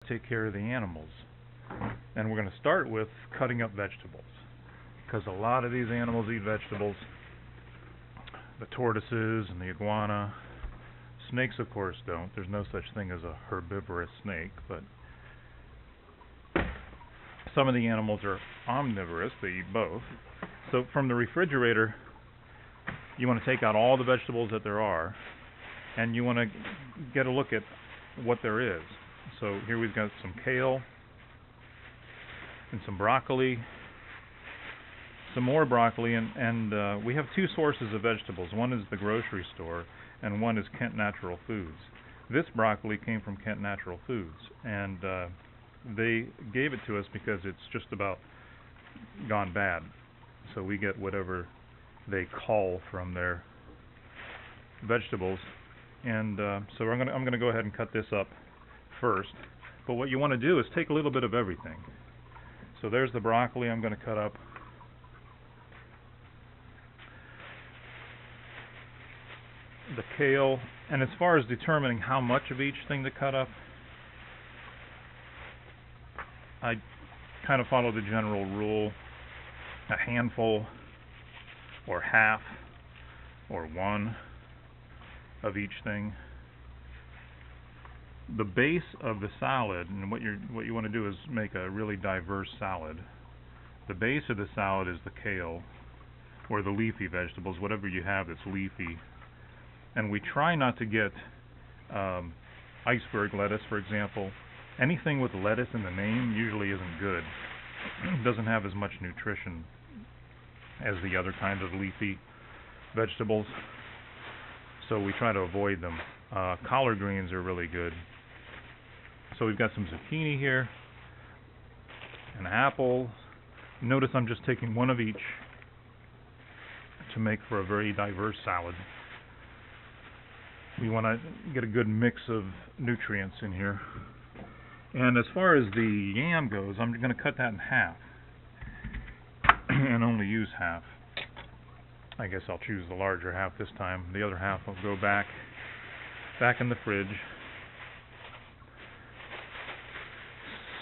take care of the animals. And we're going to start with cutting up vegetables, because a lot of these animals eat vegetables. The tortoises and the iguana. Snakes, of course, don't. There's no such thing as a herbivorous snake, but some of the animals are omnivorous. They eat both. So from the refrigerator, you want to take out all the vegetables that there are, and you want to get a look at what there is. So here we've got some kale, and some broccoli, some more broccoli, and we have two sources of vegetables. One is the grocery store, and one is Kent Natural Foods. This broccoli came from Kent Natural Foods, and they gave it to us because it's just about gone bad. So we get whatever they cull from their vegetables, and so I'm going to go ahead and cut this up first. But what you want to do is take a little bit of everything. So there's the broccoli I'm going to cut up. The kale, and as far as determining how much of each thing to cut up, I kind of follow the general rule: a handful, or half, or one of each thing. The base of the salad, and what you want to do is make a really diverse salad. The base of the salad is the kale, or the leafy vegetables, whatever you have that's leafy. And we try not to get iceberg lettuce, for example. Anything with lettuce in the name usually isn't good. It doesn't have as much nutrition as the other kind of leafy vegetables, so we try to avoid them. Collard greens are really good. So we've got some zucchini here, an apple. Notice I'm just taking one of each to make for a very diverse salad. We want to get a good mix of nutrients in here. And as far as the yam goes, I'm going to cut that in half and only use half. I guess I'll choose the larger half this time. The other half will go back in the fridge.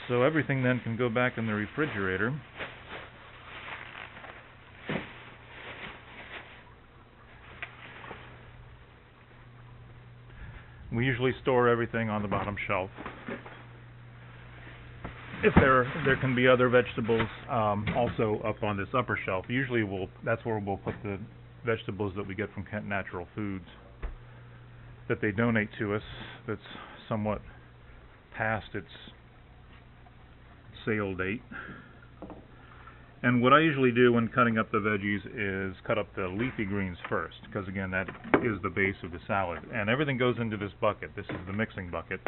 So everything then can go back in the refrigerator. We usually store everything on the bottom shelf. If there can be other vegetables also up on this upper shelf. Usually that's where we'll put the vegetables that we get from Kent Natural Foods that they donate to us, that's somewhat past its sale date. And what I usually do when cutting up the veggies is cut up the leafy greens first, because again, that is the base of the salad. And everything goes into this bucket. This is the mixing bucket.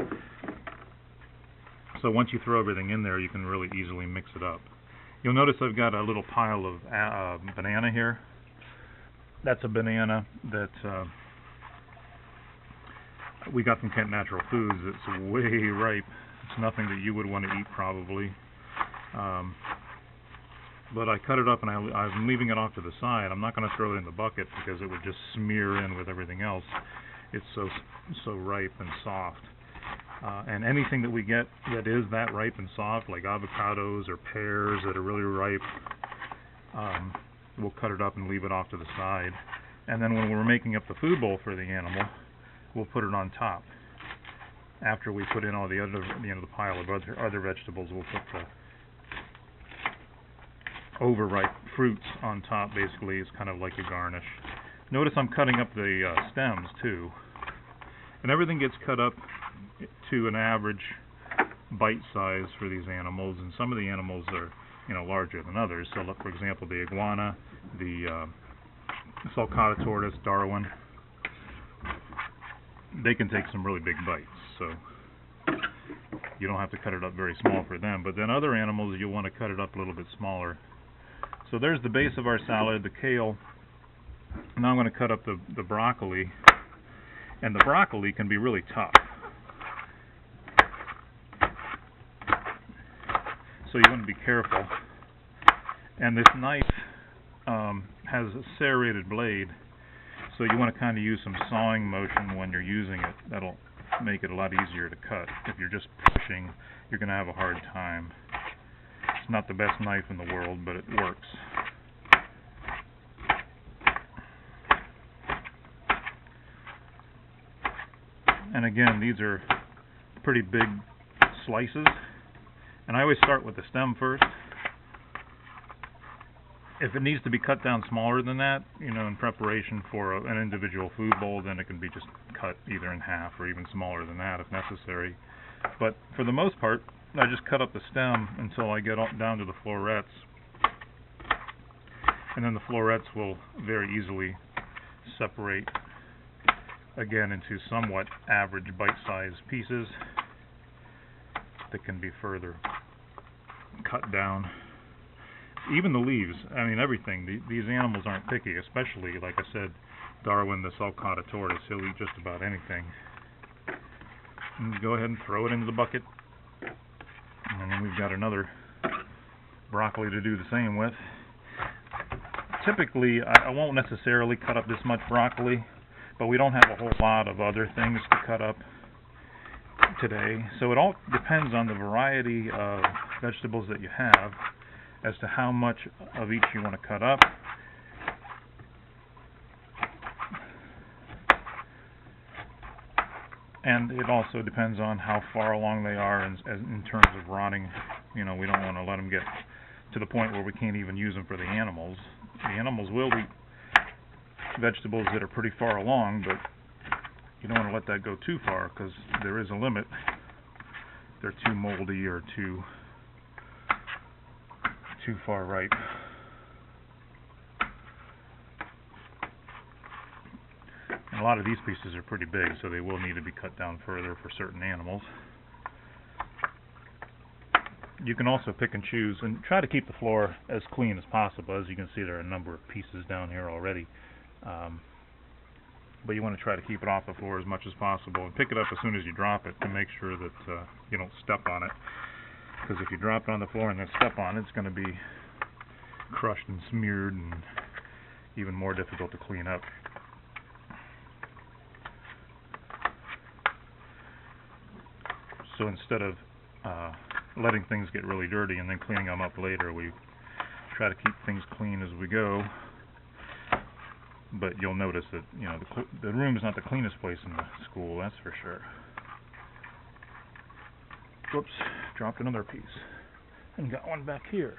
So once you throw everything in there, you can really easily mix it up. You'll notice I've got a little pile of banana here. That's a banana that we got from Kent Natural Foods. It's way ripe. It's nothing that you would want to eat probably. But I cut it up and I'm leaving it off to the side. I'm not going to throw it in the bucket because it would just smear in with everything else. It's so ripe and soft. And anything that we get that is that ripe and soft, like avocados or pears that are really ripe, we'll cut it up and leave it off to the side. And then when we're making up the food bowl for the animal, we'll put it on top. After we put in all the other, the pile of other vegetables, we'll put the overripe fruits on top. Basically, it's kind of like a garnish. Notice I'm cutting up the stems too, and everything gets cut up to an average bite size for these animals. And some of the animals are, larger than others. So, look, for example, the iguana, the sulcata tortoise, Darwin. They can take some really big bites. So you don't have to cut it up very small for them. But then other animals, you'll want to cut it up a little bit smaller. So there's the base of our salad, the kale. Now I'm going to cut up the broccoli. And the broccoli can be really tough. So you want to be careful. And this knife has a serrated blade. So you want to kind of use some sawing motion when you're using it. That'll make it a lot easier to cut. If you're just fishing, you're going to have a hard time. It's not the best knife in the world, but it works. And again, these are pretty big slices, and I always start with the stem first. If it needs to be cut down smaller than that, you know, in preparation for an individual food bowl, then it can be just cut either in half or even smaller than that if necessary. But for the most part, I just cut up the stem until I get down to the florets, and then the florets will very easily separate again into somewhat average bite-sized pieces that can be further cut down. Even the leaves, I mean everything. These animals aren't picky, especially, like I said, Darwin, the sulcata tortoise. He'll eat just about anything. And go ahead and throw it into the bucket. And then we've got another broccoli to do the same with. Typically, I won't necessarily cut up this much broccoli, but we don't have a whole lot of other things to cut up today. So it all depends on the variety of vegetables that you have as to how much of each you want to cut up. And it also depends on how far along they are in terms of rotting. You know, we don't want to let them get to the point where we can't even use them for the animals. The animals will eat vegetables that are pretty far along, but you don't want to let that go too far because there is a limit. They're too moldy or too far ripe. And a lot of these pieces are pretty big, so they will need to be cut down further for certain animals. You can also pick and choose and try to keep the floor as clean as possible. As you can see, there are a number of pieces down here already. But you want to try to keep it off the floor as much as possible and pick it up as soon as you drop it to make sure that you don't step on it. Because if you drop it on the floor and then step on it, it's going to be crushed and smeared and even more difficult to clean up. So instead of letting things get really dirty and then cleaning them up later, we try to keep things clean as we go. But you'll notice that, you know, the room is not the cleanest place in the school, that's for sure. Whoops, dropped another piece. And got one back here.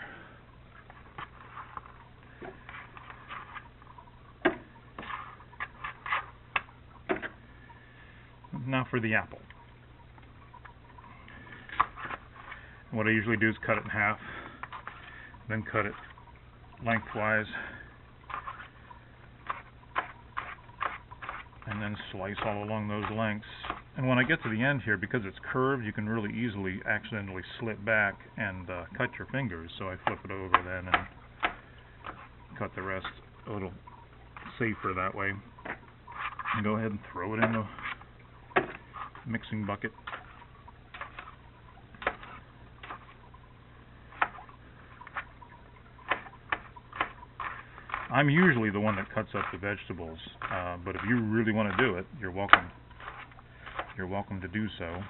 Now for the apple. What I usually do is cut it in half, then cut it lengthwise, and then slice all along those lengths. And when I get to the end here, because it's curved, you can really easily accidentally slip back and cut your fingers. So I flip it over then and cut the rest a little safer that way. And go ahead and throw it in the mixing bucket. I'm usually the one that cuts up the vegetables, but if you really want to do it, you're welcome. You're welcome to do so.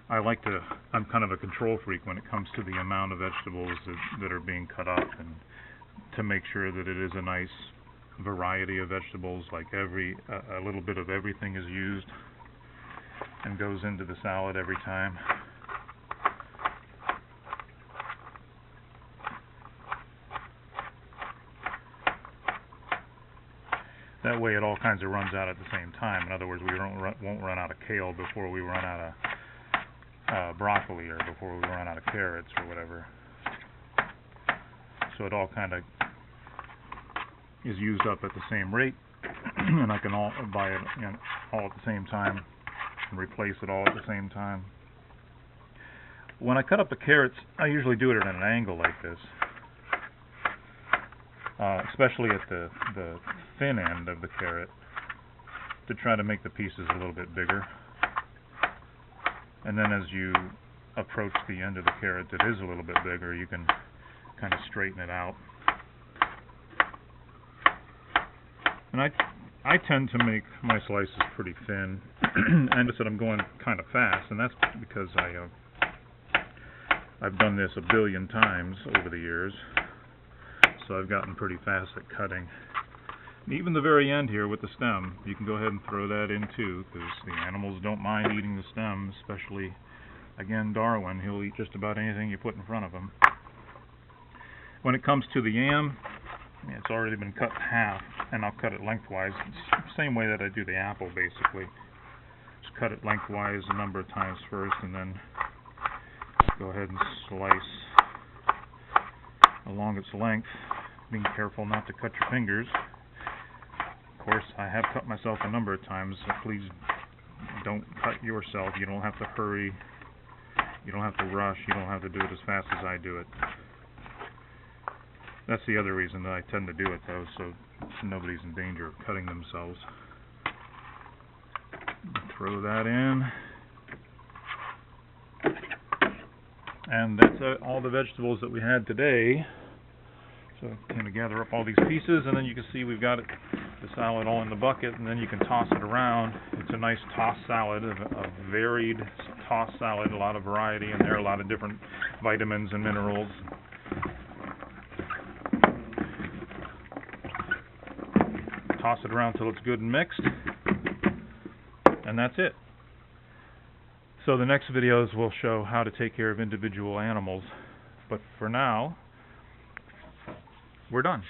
I'm kind of a control freak when it comes to the amount of vegetables that are being cut up, and to make sure that it is a nice variety of vegetables, like a little bit of everything is used and goes into the salad every time. That way it all kinds of runs out at the same time. In other words, we won't run out of kale before we run out of broccoli, or before we run out of carrots or whatever. So it all kind of is used up at the same rate, and I can all buy it, you know, all at the same time and replace it all at the same time. When I cut up the carrots, I usually do it at an angle like this. Especially at the thin end of the carrot, to try to make the pieces a little bit bigger. And then as you approach the end of the carrot that is a little bit bigger, you can kind of straighten it out. And I I tend to make my slices pretty thin, and I said I'm going kind of fast, and that's because I've done this a billion times over the years, so I've gotten pretty fast at cutting. And even the very end here with the stem, you can go ahead and throw that in too, because the animals don't mind eating the stem, especially, again, Darwin. He'll eat just about anything you put in front of him. When it comes to the yam, it's already been cut in half, and I'll cut it lengthwise. It's the same way that I do the apple, basically. Just cut it lengthwise a number of times first, and then go ahead and slice along its length, being careful not to cut your fingers. Of course, I have cut myself a number of times, so please don't cut yourself. You don't have to hurry. You don't have to rush. You don't have to do it as fast as I do it. That's the other reason that I tend to do it, though, so nobody's in danger of cutting themselves. Throw that in. And that's all the vegetables that we had today. So I'm going to gather up all these pieces, and then you can see we've got the salad all in the bucket, and then you can toss it around. It's a nice tossed salad, a varied tossed salad, a lot of variety in there, a lot of different vitamins and minerals. Toss it around till it's good and mixed, and that's it. So the next videos will show how to take care of individual animals, but for now, we're done.